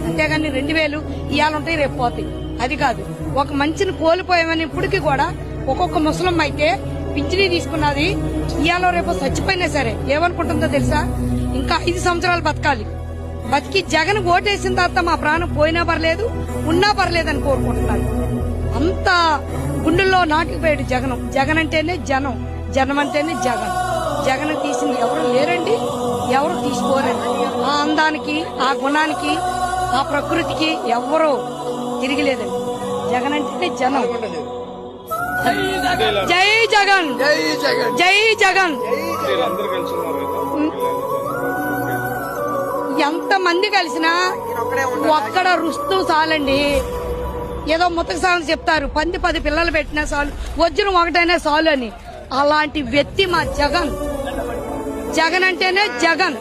అంతేగాని 2000 ఇవాళ ఉంటాయి రేపు పోతాయి అది కాదు. ఒక మంచిని కోల్పోయామని ఇప్పటికీ కూడా ఒక్కొక్క ముసలమ్మ అయితే పింఛనీ తీసుకున్నది ఇవాళ రేపు చచ్చిపోయినా సరే ఏమనుకుంటుందో తెలుసా, ఇంకా 5 సంవత్సరాలు బతకాలి, బతికి జగన్ ఓటేసిన తర్వాత మా ప్రాణం పోయినా పర్లేదు ఉన్నా పర్లేదని కోరుకుంటున్నారు. అంత గుండెల్లో నాటుకుపోయాడు జగన్. జగన్ అంటేనే జనం, జనం అంటేనే జగన్. జగన్ తీసింది ఎవరు లేరండి, ఎవరు తీసుకోరండి. ఆ అందానికి, ఆ గుణానికి, ఆ ప్రకృతికి ఎవరో తిరిగిలేదండి. జగన్ అంటేనే జనం. జై జగన్, జై జగన్. ఎంత మంది కలిసినా ఒక్కడ రుస్తూ చాలండి. ఏదో ముతక సాగు చెప్తారు, 10 పిల్లలు పెట్టినా చాలు, వజ్రం ఒకటైనా చాలు అని. అలాంటి వ్యక్తి మా జగన్. జగన్ అంటేనే జగన్.